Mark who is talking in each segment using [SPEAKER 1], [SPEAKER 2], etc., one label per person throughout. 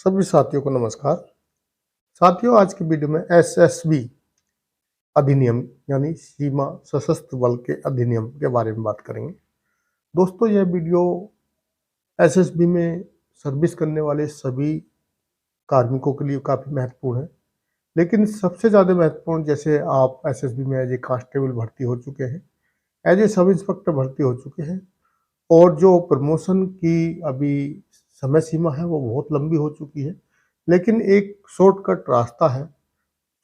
[SPEAKER 1] सभी साथियों को नमस्कार। साथियों, आज की वीडियो में एसएसबी अधिनियम यानी सीमा सशस्त्र बल के अधिनियम के बारे में बात करेंगे। दोस्तों, यह वीडियो एसएसबी में सर्विस करने वाले सभी कार्मिकों के लिए काफ़ी महत्वपूर्ण है। लेकिन सबसे ज़्यादा महत्वपूर्ण, जैसे आप एसएसबी में एज ए कांस्टेबल भर्ती हो चुके हैं, एज ए सब इंस्पेक्टर भर्ती हो चुके हैं, और जो प्रमोशन की अभी समय सीमा है वो बहुत लंबी हो चुकी है। लेकिन एक शॉर्टकट रास्ता है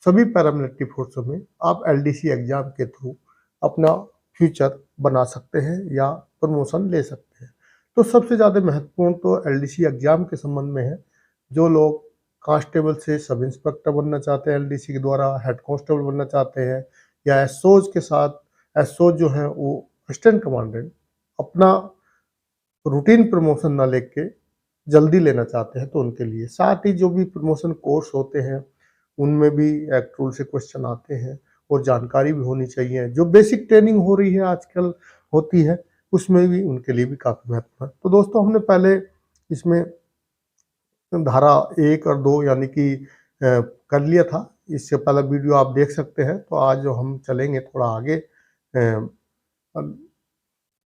[SPEAKER 1] सभी पैरामिलिट्री फोर्सों में। आप एलडीसी एग्जाम के थ्रू अपना फ्यूचर बना सकते हैं या प्रमोशन ले सकते हैं। तो सबसे ज़्यादा महत्वपूर्ण तो एलडीसी एग्जाम के संबंध में है। जो लोग कांस्टेबल से सब इंस्पेक्टर बनना चाहते हैं, एलडीसी के द्वारा हेड कांस्टेबल बनना चाहते हैं, या एसओज के साथ एसओज जो है वो असिस्टेंट कमांडेंट अपना रूटीन प्रमोशन ना लेके जल्दी लेना चाहते हैं, तो उनके लिए साथ ही जो भी प्रमोशन कोर्स होते हैं उनमें भी एक्ट रूल से क्वेश्चन आते हैं और जानकारी भी होनी चाहिए। जो बेसिक ट्रेनिंग हो रही है आजकल होती है, उसमें भी उनके लिए भी काफ़ी महत्व है। तो दोस्तों, हमने पहले इसमें धारा 1 और 2 यानी कि कर लिया था। इससे पहला वीडियो आप देख सकते हैं। तो आज जो हम चलेंगे थोड़ा आगे,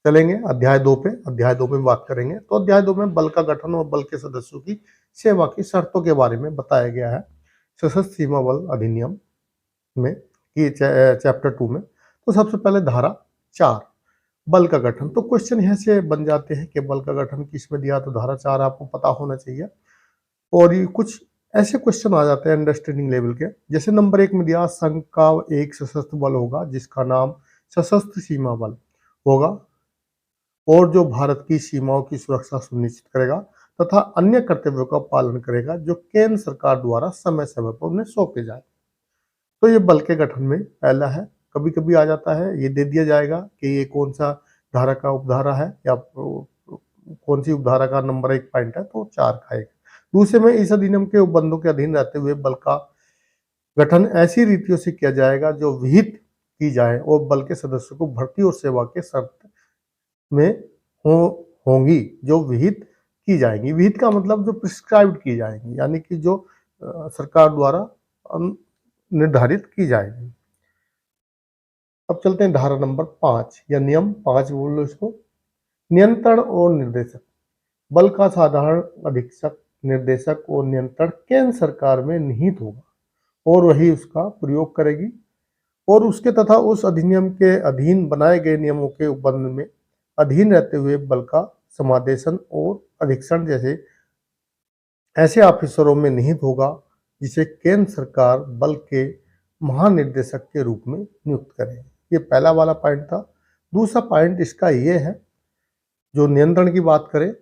[SPEAKER 1] चलेंगे अध्याय 2 पे। अध्याय 2 में बात करेंगे। तो अध्याय 2 में बल का गठन और बल के सदस्यों की सेवा की शर्तों के बारे में बताया गया है सशस्त्र सीमा बल अधिनियम में, कि चैप्टर 2 में। तो सबसे पहले धारा 4 बल का गठन। तो क्वेश्चन यहाँ से बन जाते हैं कि बल का गठन किसमें दिया, तो धारा 4 आपको पता होना चाहिए। और ये कुछ ऐसे क्वेश्चन आ जाते हैं अंडरस्टैंडिंग लेवल के, जैसे नंबर 1 में दिया संघ का एक सशस्त्र बल होगा जिसका नाम सशस्त्र सीमा बल होगा, और जो भारत की सीमाओं की सुरक्षा सुनिश्चित करेगा तथा अन्य कर्तव्यों का पालन करेगा जो केंद्र सरकार द्वारा समय समय पर उन्हें सौंपे जाए। तो ये बल के गठन में पहला है। कभी कभी आ जाता है, ये दे दिया जाएगा कि ये कौन सा धारा का उपधारा है या कौन सी उपधारा का नंबर 1 पॉइंट है, तो 4 का एक। दूसरे में, इस अधिनियम के उपबंधों के अधीन रहते हुए बल का गठन ऐसी रीतियों से किया जाएगा जो विहित की जाए और बल के सदस्यों को भर्ती और सेवा के शर्त में होंगी जो विहित की जाएंगी। विहित का मतलब जो प्रिस्क्राइब्ड की जाएंगी, यानी कि जो सरकार द्वारा निर्धारित की जाएगी। अब चलते हैं धारा नंबर 5 या नियम 5 बोल लो इसको। नियंत्रण और निर्देशक। बल का साधारण अधीक्षक, निर्देशक और नियंत्रण केंद्र सरकार में निहित होगा और वही उसका प्रयोग करेगी, और उसके तथा उस अधिनियम के अधीन बनाए गए नियमों के उपबंध में अधीन रहते हुए बल का समादेशन और अधीक्षण जैसे ऐसे ऑफिसरों में निहित होगा जिसे केंद्र सरकार बल के महानिर्देशक के रूप में नियुक्त करे। ये पहला वाला पॉइंट था। दूसरा पॉइंट इसका ये है, जो नियंत्रण की बात करें,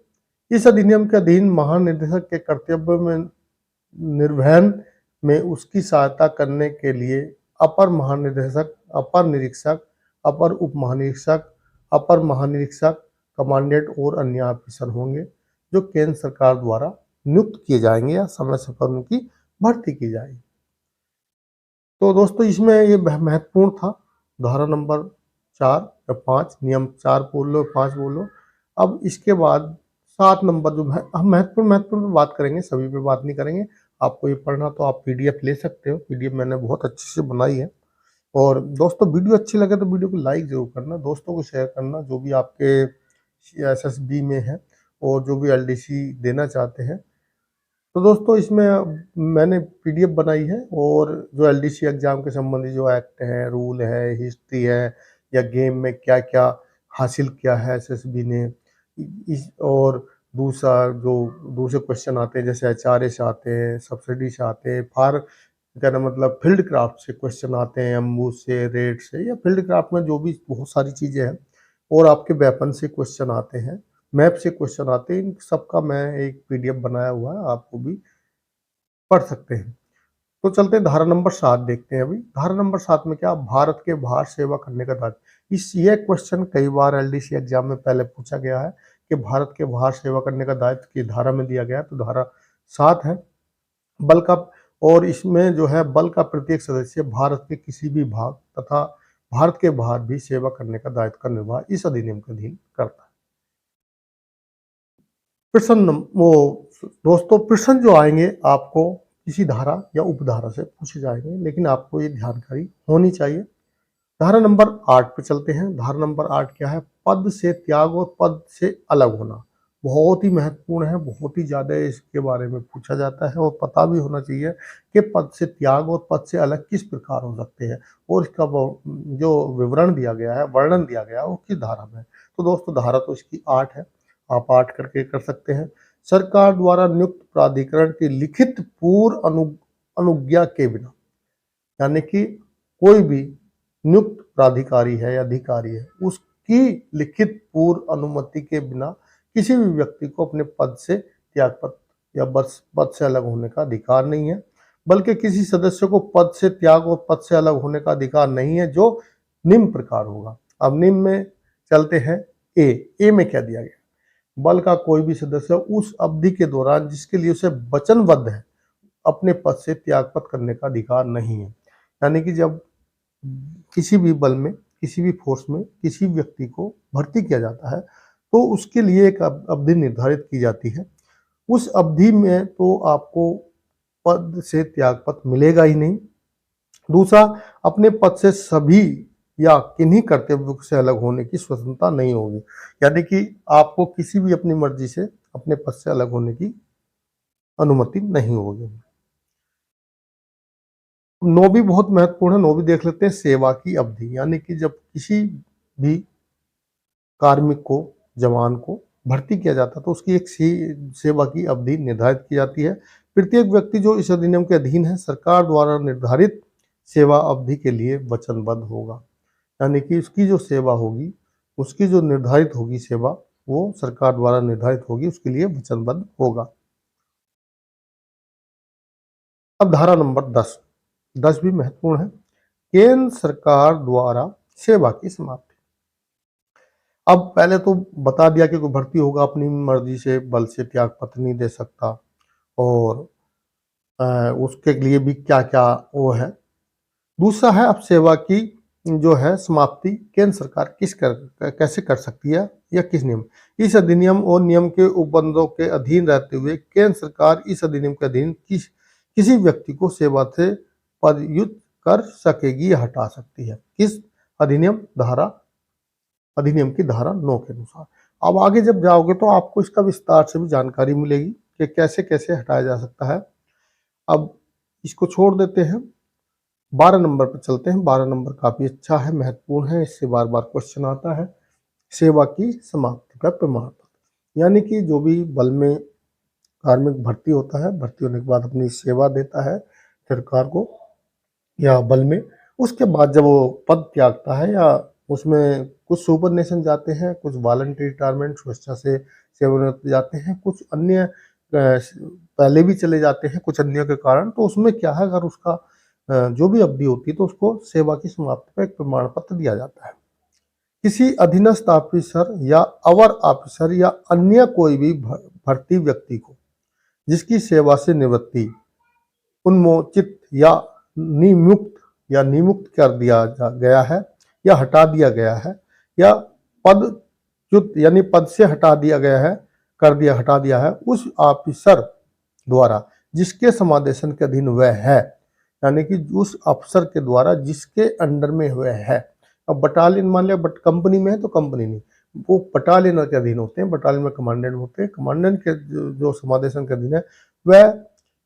[SPEAKER 1] इस अधिनियम के अधीन महानिर्देशक के कर्तव्य में निर्वहन में उसकी सहायता करने के लिए अपर महानिदेशक, अपर निरीक्षक, अपर उप महानिरीक्षक, अपर महानिरीक्षक, कमांडेंट और अन्य ऑफिसर होंगे जो केंद्र सरकार द्वारा नियुक्त किए जाएंगे या समय समय पर उनकी भर्ती की जाएगी। तो दोस्तों, इसमें ये महत्वपूर्ण था धारा नंबर 4 या 5, नियम 4 बोल लो, 5 बोल लो। अब इसके बाद 7 नंबर जो हम महत्वपूर्ण पे बात करेंगे, सभी पे बात नहीं करेंगे। आपको ये पढ़ना तो आप पीडीएफ ले सकते हो, पीडीएफ मैंने बहुत अच्छे से बनाई है। और दोस्तों, वीडियो अच्छी लगे तो वीडियो को लाइक जरूर करना, दोस्तों को शेयर करना जो भी आपके एसएसबी में है और जो भी एलडीसी देना चाहते हैं। तो दोस्तों, इसमें मैंने पीडीएफ बनाई है, और जो एलडीसी एग्जाम के संबंधी जो एक्ट है, रूल है, हिस्ट्री है, या गेम में क्या क्या हासिल किया है एसएसबी ने, इस और दूसरा जो दूसरे क्वेश्चन आते हैं जैसे एचआरए से आते हैं, सब्सिडी से आते हैं, कहना मतलब फील्ड क्राफ्ट से क्वेश्चन आते हैं, एम्बू से, रेड से, या फील्ड क्राफ्ट में जो भी बहुत सारी चीज़ें हैं, और आपके वेपन से क्वेश्चन आते हैं, मैप से क्वेश्चन आते हैं। इन सबका मैं एक पीडीएफ बनाया हुआ है, आपको भी पढ़ सकते हैं। तो चलते हैं धारा नंबर 7 देखते हैं। अभी धारा नंबर 7 में क्या, भारत के बाहर सेवा करने का दायित्व। ये क्वेश्चन कई बार एलडीसी एग्जाम में पहले पूछा गया है कि भारत के बाहर सेवा करने का दायित्व की धारा में दिया गया है, तो धारा 7 है बल का। और इसमें जो है, बल का प्रत्येक सदस्य भारत के किसी भी भाग तथा भारत के बाहर भी सेवा करने का दायित्व का निर्वाह इस अधिनियम के अधीन करता है। प्रश्न वो दोस्तों प्रश्न जो आएंगे आपको किसी धारा या उपधारा से पूछे जाएंगे, लेकिन आपको ये जानकारी होनी चाहिए। धारा नंबर 8 पे चलते हैं। धारा नंबर 8 क्या है? पद से त्याग और पद से अलग होना। बहुत ही महत्वपूर्ण है, बहुत ही ज़्यादा इसके बारे में पूछा जाता है और पता भी होना चाहिए कि पद से त्याग और पद से अलग किस प्रकार हो सकते हैं, और इसका जो विवरण दिया गया है, वर्णन दिया गया है, वो किस धारा में है। तो दोस्तों धारा तो इसकी 8 है, आप 8 करके कर सकते हैं। सरकार द्वारा नियुक्त प्राधिकरण की लिखित पूर्व अनुज्ञा के बिना, यानी कि कोई भी नियुक्त प्राधिकारी है या अधिकारी है, उसकी लिखित पूर्व अनुमति के बिना किसी भी व्यक्ति को अपने पद से त्यागपत्र या पद से अलग होने का अधिकार नहीं है। बल्कि किसी सदस्य को पद से त्याग और पद से अलग होने का अधिकार नहीं है, जो निम्न प्रकार होगा। अब निम्न में चलते हैं। ए में क्या दिया गया? बल का कोई भी सदस्य उस अवधि के दौरान जिसके लिए उसे वचनबद्ध है, अपने पद से त्यागपत्र करने का अधिकार नहीं है। यानी कि जब किसी भी बल में, किसी भी फोर्स में किसी व्यक्ति को भर्ती किया जाता है, तो उसके लिए एक अवधि निर्धारित की जाती है। उस अवधि में तो आपको पद से त्यागपत्र मिलेगा ही नहीं। दूसरा, अपने पद से सभी या किन्हीं कर्तव्यों से अलग होने की स्वतंत्रता नहीं होगी। यानी कि आपको किसी भी अपनी मर्जी से अपने पद से अलग होने की अनुमति नहीं होगी। 9 भी बहुत महत्वपूर्ण है, 9 भी देख लेते हैं। सेवा की अवधि, यानी कि जब किसी भी कार्मिक को, जवान को भर्ती किया जाता है, तो उसकी एक सेवा की अवधि निर्धारित की जाती है। प्रत्येक व्यक्ति जो इस अधिनियम के अधीन है, सरकार द्वारा निर्धारित सेवा अवधि के लिए वचनबद्ध होगा। यानी कि उसकी जो सेवा होगी, उसकी जो निर्धारित होगी सेवा, वो सरकार द्वारा निर्धारित होगी, उसके लिए वचनबद्ध होगा। अब धारा नंबर 10, 10 भी महत्वपूर्ण है। केंद्र सरकार द्वारा सेवा की समाप्ति। अब पहले तो बता दिया कि कोई भर्ती होगा अपनी मर्जी से, बल से त्यागपत्र नहीं दे सकता, और उसके लिए भी क्या क्या वो है। दूसरा है, अब सेवा की जो है समाप्ति केंद्र सरकार कैसे कर सकती है या किस नियम? इस अधिनियम और नियम के उपबंधों के अधीन रहते हुए केंद्र सरकार इस अधिनियम के अधीन किसी व्यक्ति को सेवा से पदच्युत कर सकेगी या हटा सकती है। किस अधिनियम? अधिनियम की धारा 9 के अनुसार। अब आगे जब जाओगे तो आपको इसका विस्तार से भी जानकारी मिलेगी कि कैसे कैसे हटाया जा सकता है। अब इसको छोड़ देते हैं, 12 नंबर पर चलते हैं। 12 नंबर काफी अच्छा है, महत्वपूर्ण है, इससे बार बार क्वेश्चन आता है। सेवा की समाप्ति का प्रमाण पत्र, यानी कि जो भी बल में कार्मिक भर्ती होता है, भर्ती होने के बाद अपनी सेवा देता है सरकार को या बल में, उसके बाद जब वो पद त्यागता है या उसमें कुछ सुपरनेशन जाते हैं, कुछ वॉलंटरी रिटायरमेंट स्वेच्छा से सेवानिवृत्त जाते हैं, कुछ अन्य पहले भी चले जाते हैं कुछ अन्य के कारण। तो उसमें क्या है, अगर उसका जो भी अवधि होती है तो उसको सेवा की समाप्ति का एक प्रमाण पत्र दिया जाता है। किसी अधीनस्थ ऑफिसर या अवर ऑफिसर या अन्य कोई भी भर्ती व्यक्ति को जिसकी सेवा से निवृत्ति, उन्मोचित या निमुक्त कर दिया गया है या हटा दिया गया है, या पदच्युत यानी पद से हटा दिया गया है, हटा दिया है उस ऑफिसर द्वारा जिसके समादेशन के अधीन वह है। यानी कि उस अफसर के द्वारा जिसके अंडर में वह है। अब बटालियन मान लिया, बट कंपनी में है तो कंपनी नहीं, वो बटालियन के अधीन होते हैं, बटालियन में कमांडेंट होते हैं। कमांडेंट के जो समादेशन के अधीन है, वह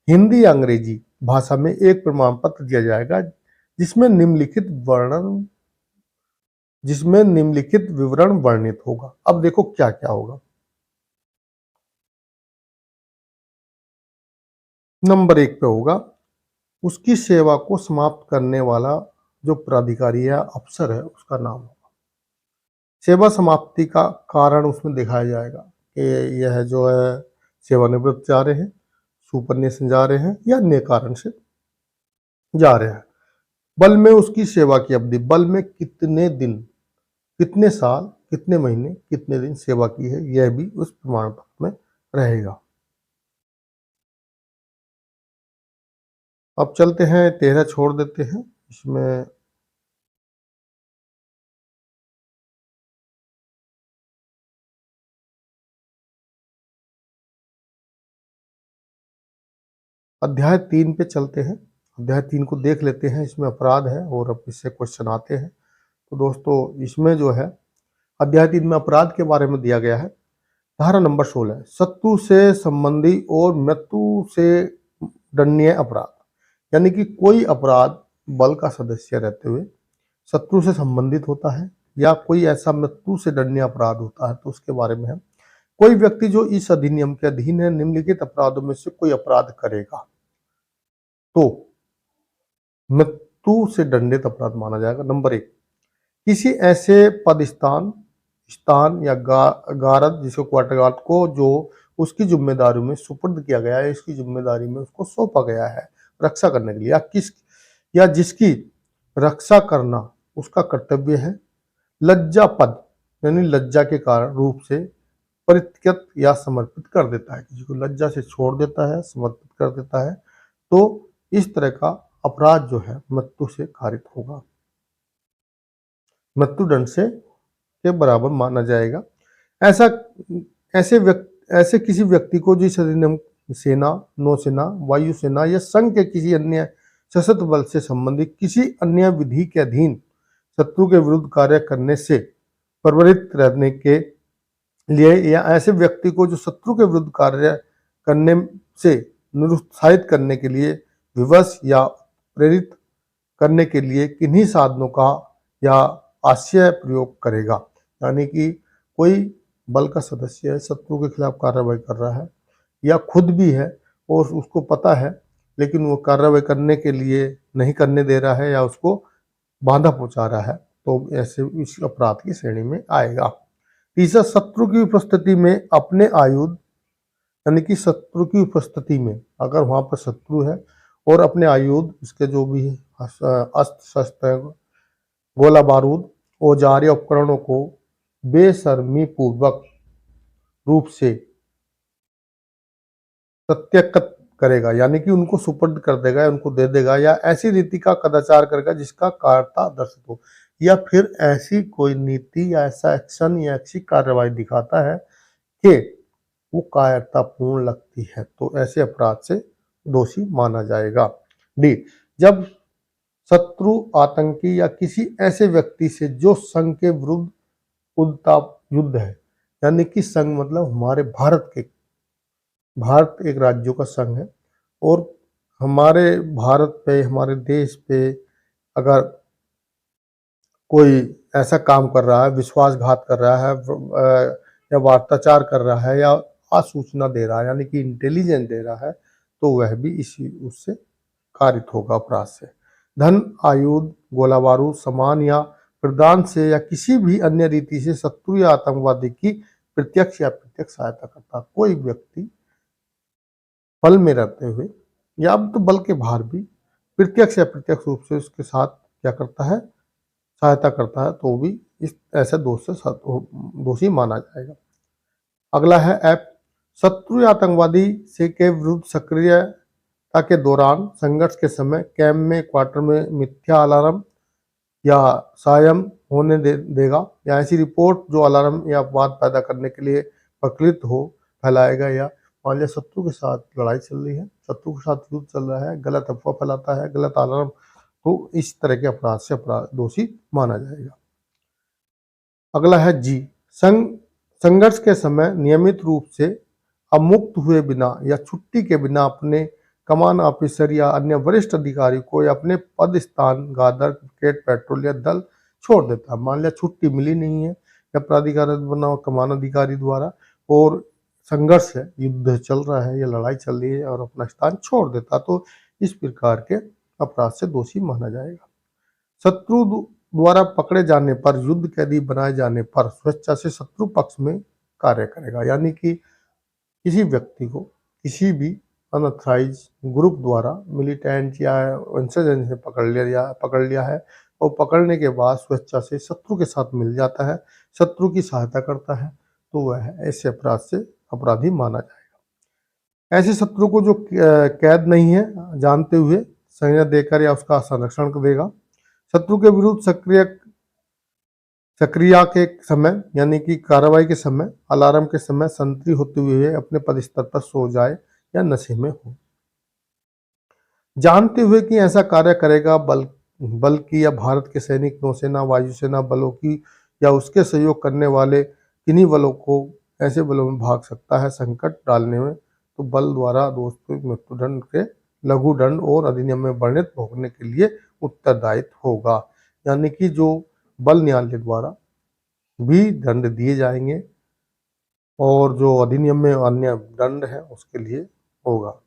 [SPEAKER 1] हिंदी या अंग्रेजी भाषा में एक प्रमाण पत्र दिया जाएगा जिसमें निम्नलिखित विवरण वर्णित होगा। अब देखो क्या क्या होगा। नंबर 1 पे होगा, उसकी सेवा को समाप्त करने वाला जो प्राधिकारी या अफसर है उसका नाम होगा। सेवा समाप्ति का कारण उसमें दिखाया जाएगा कि यह जो है सेवानिवृत्त जा रहे हैं, सुपरनेशन जा रहे हैं या अन्य कारण से जा रहे हैं। बल में उसकी सेवा की अवधि, बल में कितने दिन, कितने साल, कितने महीने, कितने दिन सेवा की है, यह भी उस प्रमाण पत्र में रहेगा। अब चलते हैं, 13 छोड़ देते हैं इसमें। अध्याय 3 पे चलते हैं। अध्याय 3 को देख लेते हैं, इसमें अपराध है और अब इससे क्वेश्चन आते हैं। तो दोस्तों इसमें जो है अध्याय 3 में अपराध के बारे में दिया गया है। धारा नंबर 16, शत्रु से संबंधी और मृत्यु से दंडनीय अपराध, यानी कि कोई अपराध बल का सदस्य रहते हुए शत्रु से संबंधित होता है या कोई ऐसा मृत्यु से दंडनीय अपराध होता है तो उसके बारे में है। कोई व्यक्ति जो इस अधिनियम के अधीन है निम्नलिखित अपराधों में से कोई अपराध करेगा तो मृत्यु से दंडित अपराध माना जाएगा। नंबर 1, किसी ऐसे पद स्थान या गारद जिसको क्वार्टर गार्ड को जो उसकी जिम्मेदारी में सुपुर्द किया गया है, इसकी जिम्मेदारी में उसको सौंपा गया है रक्षा करने के लिए, या जिसकी रक्षा करना उसका कर्तव्य है, लज्जा पद यानी लज्जा के कारण रूप से परित्यक्त या समर्पित कर देता है, किसी को लज्जा से छोड़ देता है, समर्पित कर देता है, तो इस तरह का अपराध जो है मृत्यु से कारित होगा, मृत्युदंड से के बराबर माना जाएगा। ऐसे किसी व्यक्ति को जिस अधिनियम सेना, नौसेना, वायुसेना या संघ के किसी अन्य सशस्त्र बल से संबंधित किसी अन्य विधि के अधीन शत्रु के विरुद्ध कार्य करने से प्रवृत्त रहने के लिए, या ऐसे व्यक्ति को जो शत्रु के विरुद्ध कार्य करने से निरुत्साहित करने के लिए विवश या प्रेरित करने के लिए किन्हीं साधनों का या आश्रय प्रयोग करेगा, यानी कि कोई बल का सदस्य है, शत्रु के खिलाफ कार्रवाई कर रहा है या खुद भी है और उसको पता है लेकिन वो कार्रवाई करने के लिए नहीं करने दे रहा है या उसको बाधा पहुंचा रहा है, तो ऐसे इस अपराध की श्रेणी में आएगा। तीसरा, शत्रु की उपस्थिति में अपने आयुध, यानी कि शत्रु की उपस्थिति में अगर वहां पर शत्रु है और अपने आयुध, इसके जो भी अस्त्र शस्त्र, गोला बारूद, औजार या उपकरणों को बेशर्मी पूर्वक रूप से सत्याकृत करेगा, यानी कि उनको सुपर्द कर देगा, उनको दे देगा, या ऐसी रीति का कदाचार करेगा जिसका कायरता दर्शित हो, या फिर ऐसी कोई नीति या ऐसा एक्शन या ऐसी कार्रवाई दिखाता है कि वो कायरतापूर्ण लगती है, तो ऐसे अपराध से दोषी माना जाएगा। डी, जब शत्रु, आतंकी या किसी ऐसे व्यक्ति से जो संघ के विरुद्ध उद्ताप युद्ध है, यानी कि संघ मतलब हमारे भारत एक राज्यों का संघ है और हमारे भारत पे, हमारे देश पे अगर कोई ऐसा काम कर रहा है, विश्वासघात कर रहा है या वार्ताचार कर रहा है या आसूचना दे रहा है, यानी कि इंटेलिजेंस दे रहा है, तो वह भी इसी उससे कारित होगा अपराध से। धन, आयुध, गोला बारूद, सामान या प्रदान से या किसी भी अन्य रीति से शत्रु या आतंकवादी की प्रत्यक्ष या अप्रत्यक्ष सहायता करता कोई व्यक्ति बल में रहते हुए या अब तो बल के बाहर भी प्रत्यक्ष या अप्रत्यक्ष रूप से उसके साथ क्या करता है, सहायता करता है, तो भी इस ऐसे दोष से दोषी माना जाएगा। अगला है ऐप, शत्रु या आतंकवादी से के विरुद्ध सक्रियता के दौरान संघर्ष के समय कैंप में, क्वार्टर में मिथ्या अलार्म या सायम होने देगा, या ऐसी रिपोर्ट जो अलार्म या अपवाद पैदा करने के लिए प्रकृत हो फैलाएगा, या मान लिया शत्रु के साथ लड़ाई चल रही है, शत्रु के साथ युद्ध चल रहा है, गलत अफवाह फैलाता है, गलत अलार्म, तो इस तरह के अपराध से अपराध दोषी माना जाएगा। अगला है जी, संघर्ष के समय नियमित रूप से अमुक्त हुए बिना या छुट्टी के बिना अपने कमान ऑफिसर या अन्य वरिष्ठ अधिकारी को या अपने पद स्थान, गादर, क्रिकेट, पेट्रोल या दल छोड़ देता है। मान लिया छुट्टी मिली नहीं है या प्राधिकार बना कमान अधिकारी द्वारा और संघर्ष है, युद्ध चल रहा है या लड़ाई चल रही है और अपना स्थान छोड़ देता, तो इस प्रकार के अपराध से दोषी माना जाएगा। शत्रु द्वारा पकड़े जाने पर, युद्ध कैदी बनाए जाने पर स्वेच्छा से शत्रु पक्ष में कार्य करेगा, यानी कि किसी व्यक्ति को किसी भी अनऑथराइज ग्रुप द्वारा मिलिटेंट या इंसर्जेंट ने पकड़ लिया है और पकड़ने के बाद स्वेच्छा से शत्रु के साथ मिल जाता है, शत्रु की सहायता करता है, तो वह ऐसे अपराध से अपराधी माना जाएगा। ऐसे शत्रु को जो कैद नहीं है जानते हुए संज्ञा देकर या उसका संरक्षण देगा। शत्रु के विरुद्ध सक्रिया के समय, यानी कि कार्रवाई के समय, अलार्म के समय संतरी होते हुए अपने पद स्तर पर सो जाए या नशे में हो। जानते हुए कि ऐसा कार्य करेगा बल की या भारत के सैनिक, नौसेना, वायुसेना बलों की या उसके सहयोग करने वाले किन्हीं बलों को ऐसे बलों में भाग सकता है संकट डालने में, तो बल द्वारा दोस्तों मृत्युदंड के लघु दंड और अधिनियम में वर्णित भोगने के लिए उत्तरदायित्व होगा। यानी कि जो बल न्यायालय द्वारा भी दंड दिए जाएंगे और जो अधिनियम में अन्य दंड है उसके लिए होगा।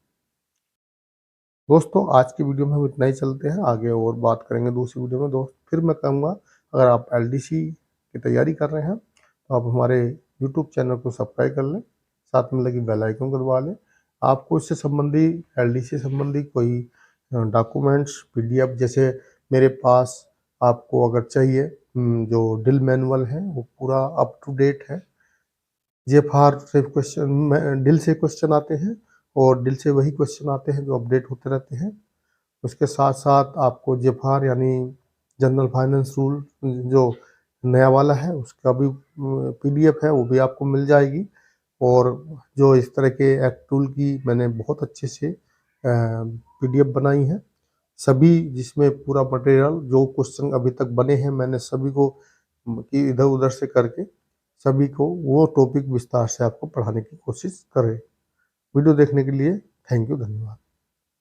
[SPEAKER 1] दोस्तों आज की वीडियो में हम इतना ही चलते हैं, आगे और बात करेंगे दूसरी वीडियो में। दोस्त फिर मैं कहूँगा, अगर आप एलडीसी की तैयारी कर रहे हैं तो आप हमारे यूट्यूब चैनल को सब्सक्राइब कर लें, साथ में लगी बेल आइकन को दबा लें। आपको इससे संबंधी एलडीसी संबंधी कोई डॉक्यूमेंट्स पीडीएफ जैसे मेरे पास आपको अगर चाहिए, जो ड्रिल मैनुअल है वो पूरा अप टू डेट है। जेफआर से क्वेश्चन, डिल से क्वेश्चन आते हैं और डिल से वही क्वेश्चन आते हैं जो अपडेट होते रहते हैं। उसके साथ साथ आपको जेफआर यानी जनरल फाइनेंस रूल जो नया वाला है उसका भी पीडीएफ है, वो भी आपको मिल जाएगी। और जो इस तरह के एक्ट टूल की मैंने बहुत अच्छे से पीडीएफ बनाई है, सभी जिसमें पूरा मटेरियल जो क्वेश्चन अभी तक बने हैं मैंने सभी को कि इधर उधर से करके सभी को वो टॉपिक विस्तार से आपको पढ़ाने की कोशिश करें। वीडियो देखने के लिए थैंक यू, धन्यवाद।